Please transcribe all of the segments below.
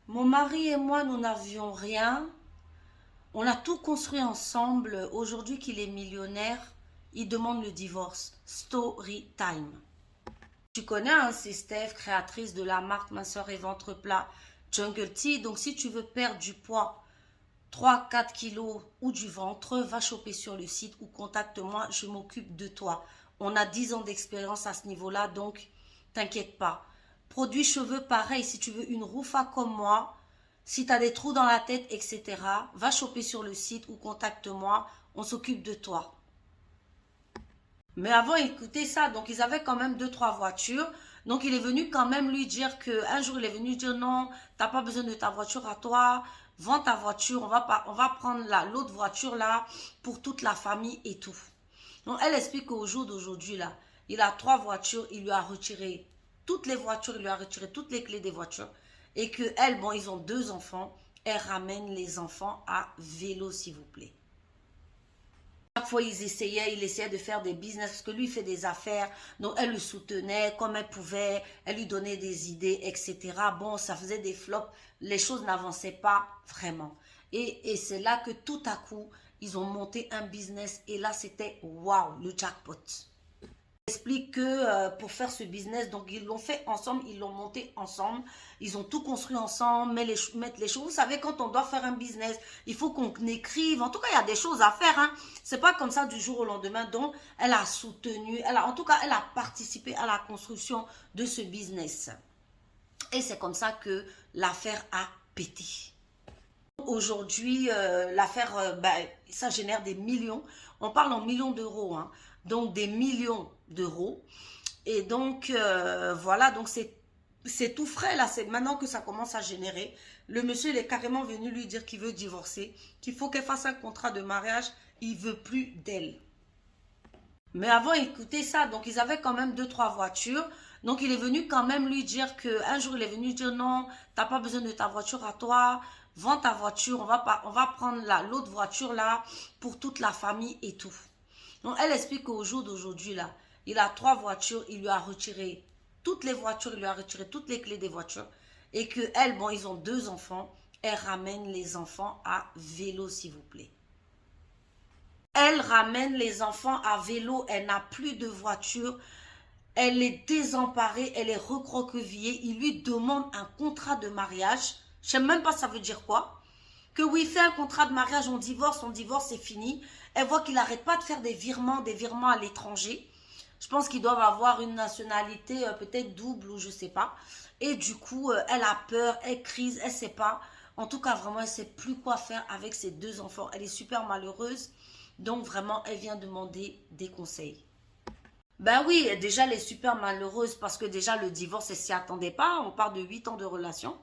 Mon mari et moi, nous n'avions rien. On a tout construit ensemble. Aujourd'hui qu'il est millionnaire, il demande le divorce. Story time. Tu connais, hein, c'est Steph, créatrice de la marque Minceur et Ventre Plat Jungle Tea. Donc si tu veux perdre du poids, 3 4 kilos ou du ventre, va choper sur le site ou contacte-moi, je m'occupe de toi. On a 10 ans d'expérience à ce niveau-là, donc t'inquiète pas. Produits cheveux, pareil, si tu veux une roufa comme moi, si tu as des trous dans la tête, etc., va choper sur le site ou contacte-moi, on s'occupe de toi. Mais avant, écoutez ça, donc ils avaient quand même deux, trois voitures. Donc il est venu quand même lui dire que un jour il est venu dire non, t'as pas besoin de ta voiture à toi, vends ta voiture, on va prendre l'autre voiture là pour toute la famille et tout. Donc elle explique qu'au jour d'aujourd'hui là, il a trois voitures, il lui a retiré toutes les voitures, il lui a retiré toutes les clés des voitures et que elle, bon, ils ont deux enfants, elle ramène les enfants à vélo s'il vous plaît. Chaque fois, il essayait de faire des business parce que lui, il fait des affaires. Donc, elle le soutenait comme elle pouvait. Elle lui donnait des idées, etc. Bon, ça faisait des flops. Les choses n'avançaient pas vraiment. Et c'est là que tout à coup, ils ont monté un business. Et là, c'était waouh, le jackpot. Explique que pour faire ce business, donc ils l'ont fait ensemble, ils l'ont monté ensemble, ils ont tout construit ensemble, mettre les choses. Vous savez, quand on doit faire un business, il faut qu'on écrive. En tout cas, il y a des choses à faire. Hein. C'est pas comme ça du jour au lendemain. Donc, elle a soutenu, en tout cas, elle a participé à la construction de ce business. Et c'est comme ça que l'affaire a pété. Aujourd'hui, l'affaire, ça génère des millions. On parle en millions d'euros, hein. Donc des millions d'euros. Et donc, voilà, donc c'est tout frais là. C'est maintenant que ça commence à générer. Le monsieur, il est carrément venu lui dire qu'il veut divorcer, qu'il faut qu'elle fasse un contrat de mariage. Il veut plus d'elle. Mais avant, écoutez ça, donc ils avaient quand même deux, trois voitures. Donc il est venu quand même lui dire que un jour il est venu dire non, t'as pas besoin de ta voiture à toi, vends ta voiture, on va prendre l'autre voiture là pour toute la famille et tout. Donc elle explique qu'au jour d'aujourd'hui là, il a trois voitures, il lui a retiré toutes les voitures, il lui a retiré toutes les clés des voitures et que elle, bon, ils ont deux enfants, elle ramène les enfants à vélo s'il vous plaît. Elle ramène les enfants à vélo, elle n'a plus de voiture, elle est désemparée, elle est recroquevillée. Il lui demande un contrat de mariage. Je ne sais même pas ça veut dire quoi. Que oui, fait un contrat de mariage, on divorce, c'est fini. Elle voit qu'il n'arrête pas de faire des virements à l'étranger. Je pense qu'ils doivent avoir une nationalité peut-être double ou je ne sais pas. Et du coup, elle a peur, elle crise, elle ne sait pas. En tout cas, vraiment, elle ne sait plus quoi faire avec ses deux enfants. Elle est super malheureuse. Donc, vraiment, elle vient demander des conseils. Ben oui, déjà, elle est super malheureuse parce que déjà, le divorce, elle s'y attendait pas. On parle de 8 ans de relation.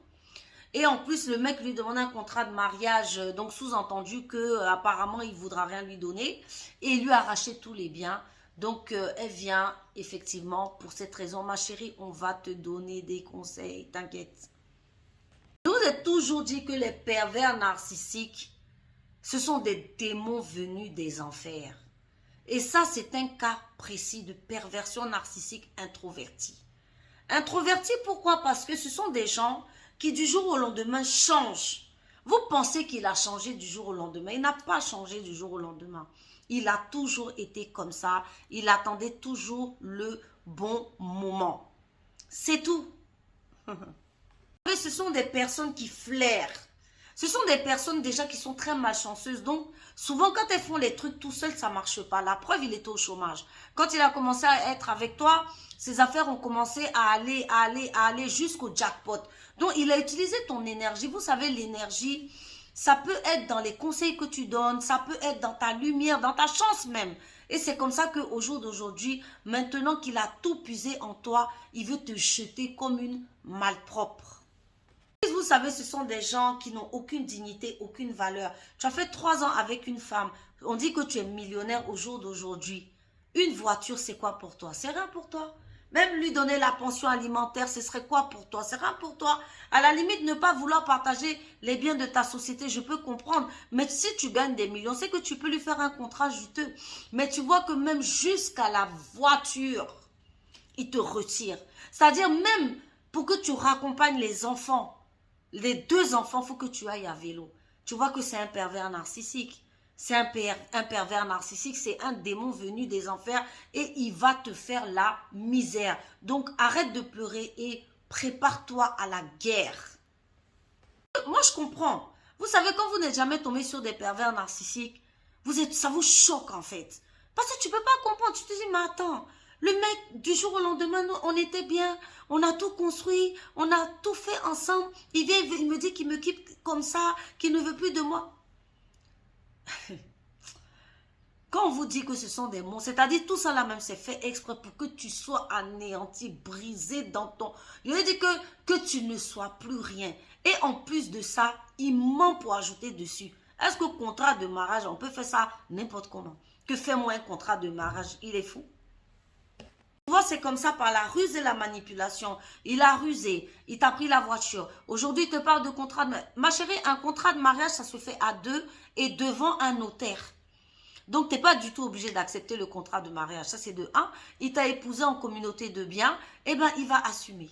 Et en plus, le mec lui demande un contrat de mariage, donc sous-entendu que apparemment il voudra rien lui donner et il lui a arraché tous les biens. Donc elle vient effectivement pour cette raison, ma chérie, on va te donner des conseils, t'inquiète. Je vous ai toujours dit que les pervers narcissiques, ce sont des démons venus des enfers. Et ça, c'est un cas précis de perversion narcissique introvertie. Introverti, pourquoi? Parce que ce sont des gens qui du jour au lendemain changent. Vous pensez qu'il a changé du jour au lendemain. Il n'a pas changé du jour au lendemain. Il a toujours été comme ça. Il attendait toujours le bon moment. C'est tout. Ce sont des personnes qui flairent. Ce sont des personnes déjà qui sont très malchanceuses. Donc, souvent, quand elles font les trucs tout seules, ça ne marche pas. La preuve, il était au chômage. Quand il a commencé à être avec toi, ses affaires ont commencé à aller jusqu'au jackpot. Donc, il a utilisé ton énergie. Vous savez, l'énergie, ça peut être dans les conseils que tu donnes, ça peut être dans ta lumière, dans ta chance même. Et c'est comme ça qu'au jour d'aujourd'hui, maintenant qu'il a tout puisé en toi, il veut te jeter comme une malpropre. Vous savez, ce sont des gens qui n'ont aucune dignité, aucune valeur. Tu as fait 3 ans avec une femme. On dit que tu es millionnaire au jour d'aujourd'hui. Une voiture, c'est quoi pour toi? C'est rien pour toi. Même lui donner la pension alimentaire, ce serait quoi pour toi? C'est rien pour toi. À la limite, ne pas vouloir partager les biens de ta société, je peux comprendre. Mais si tu gagnes des millions, c'est que tu peux lui faire un contrat juteux. Mais tu vois que même jusqu'à la voiture, il te retire. C'est-à-dire même pour que tu raccompagnes les enfants. Les 2 enfants, il faut que tu ailles à vélo. Tu vois que c'est un pervers narcissique. C'est un pervers narcissique, c'est un démon venu des enfers et il va te faire la misère. Donc arrête de pleurer et prépare-toi à la guerre. Moi je comprends. Vous savez, quand vous n'êtes jamais tombé sur des pervers narcissiques, ça vous choque en fait. Parce que tu ne peux pas comprendre. Tu te dis, mais attends, le mec, du jour au lendemain, nous, on était bien, on a tout construit, on a tout fait ensemble. Il vient, il me dit qu'il me quitte comme ça, qu'il ne veut plus de moi. Quand on vous dit que ce sont des monstres, c'est-à-dire tout ça là même, c'est fait exprès pour que tu sois anéanti, brisé dans ton... Je veux dire que tu ne sois plus rien. Et en plus de ça, il ment pour ajouter dessus. Est-ce que contrat de mariage, on peut faire ça n'importe comment? Que fais-moi un contrat de mariage? Il est fou. Tu vois, c'est comme ça par la ruse et la manipulation. Il a rusé, il t'a pris la voiture. Aujourd'hui, il te parle de contrat de... Ma chérie, un contrat de mariage, ça se fait à 2 et devant un notaire. Donc, tu n'es pas du tout obligé d'accepter le contrat de mariage. Ça, c'est de 1. Il t'a épousé en communauté de biens. Eh bien, il va assumer.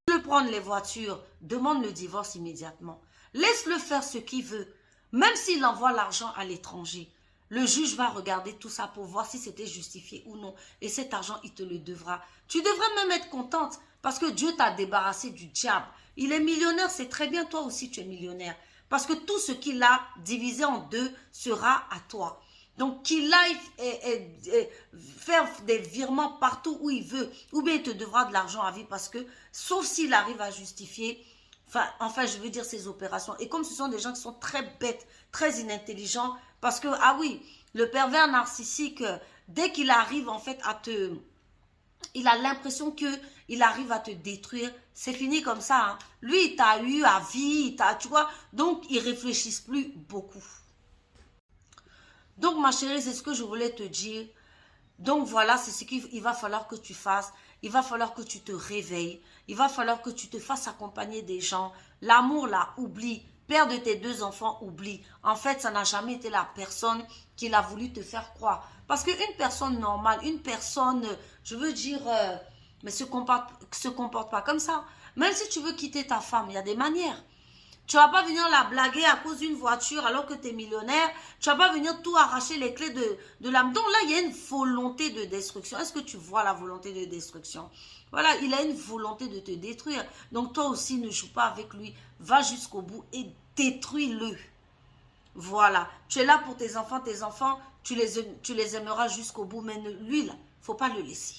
Tu veux prendre les voitures, demande le divorce immédiatement. Laisse-le faire ce qu'il veut. Même s'il envoie l'argent à l'étranger, le juge va regarder tout ça pour voir si c'était justifié ou non. Et cet argent, il te le devra. Tu devrais même être contente parce que Dieu t'a débarrassé du diable. Il est millionnaire, c'est très bien. Toi aussi, tu es millionnaire. Parce que tout ce qu'il a divisé en 2 sera à toi. Donc, qu'il aille faire des virements partout où il veut, ou bien il te devra de l'argent à vie parce que, sauf s'il arrive à justifier, enfin, je veux dire ses opérations. Et comme ce sont des gens qui sont très bêtes, très inintelligents, parce que, ah oui, le pervers narcissique, dès qu'il arrive en fait à te... Il a l'impression qu'il arrive à te détruire. C'est fini comme ça. Hein. Lui, il t'a eu à vie, tu vois. Donc, ils ne réfléchissent plus beaucoup. Donc, ma chérie, c'est ce que je voulais te dire. Donc, voilà, c'est ce qu'il va falloir que tu fasses. Il va falloir que tu te réveilles. Il va falloir que tu te fasses accompagner des gens. L'amour, là, oublie. Père de tes 2 enfants, oublie. En fait, ça n'a jamais été la personne qu'il a voulu te faire croire. Parce qu'une personne normale, une personne, je veux dire, mais se comporte pas comme ça. Même si tu veux quitter ta femme, il y a des manières. Tu ne vas pas venir la blaguer à cause d'une voiture alors que tu es millionnaire. Tu ne vas pas venir tout arracher les clés de l'âme. Donc là, il y a une volonté de destruction. Est-ce que tu vois la volonté de destruction? Voilà, il a une volonté de te détruire. Donc toi aussi, ne joue pas avec lui. Va jusqu'au bout et détruis-le. Voilà. Tu es là pour tes enfants, tu les aimeras jusqu'au bout. Mais lui, là, il ne faut pas le laisser.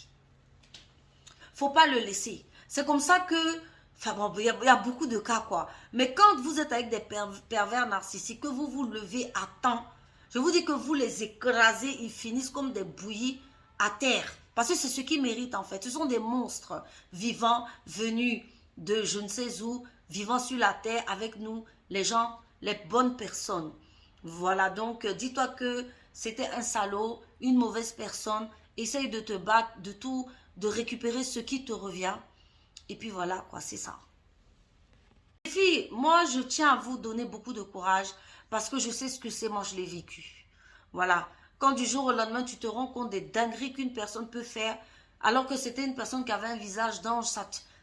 Il ne faut pas le laisser. C'est comme ça que... Enfin bon, il y a beaucoup de cas quoi. Mais quand vous êtes avec des pervers narcissiques, que vous vous levez à temps, je vous dis que vous les écrasez, ils finissent comme des bouillies à terre. Parce que c'est ce qu'ils méritent en fait. Ce sont des monstres vivants, venus de je ne sais où, vivant sur la terre avec nous, les gens, les bonnes personnes. Voilà, donc dis-toi que c'était un salaud, une mauvaise personne. Essaye de te battre, de récupérer ce qui te revient. Et puis voilà, quoi, c'est ça. Les filles, moi, je tiens à vous donner beaucoup de courage parce que je sais ce que c'est, moi, je l'ai vécu. Voilà. Quand du jour au lendemain, tu te rends compte des dingueries qu'une personne peut faire alors que c'était une personne qui avait un visage d'ange,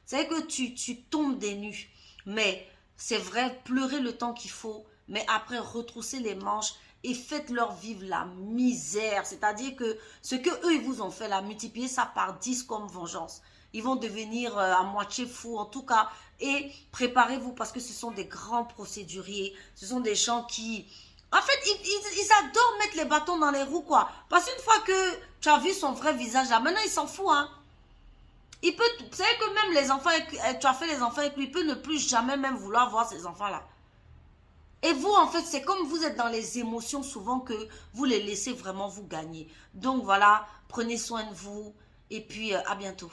c'est que tu tombes des nues. Mais c'est vrai, pleurez le temps qu'il faut, mais après, retroussez les manches et faites-leur vivre la misère. C'est-à-dire que ce que eux ils vous ont fait, là, multipliez ça par 10 comme vengeance. Ils vont devenir à moitié fous, en tout cas. Et préparez-vous parce que ce sont des grands procéduriers. Ce sont des gens qui... En fait, ils adorent mettre les bâtons dans les roues, quoi. Parce qu'une fois que tu as vu son vrai visage, là, maintenant, il s'en fout, hein. Il peut... Vous savez que même les enfants, tu as fait les enfants avec lui, il peut ne plus jamais même vouloir voir ces enfants-là. Et vous, en fait, c'est comme vous êtes dans les émotions souvent que vous les laissez vraiment vous gagner. Donc, voilà, prenez soin de vous. Et puis, à bientôt.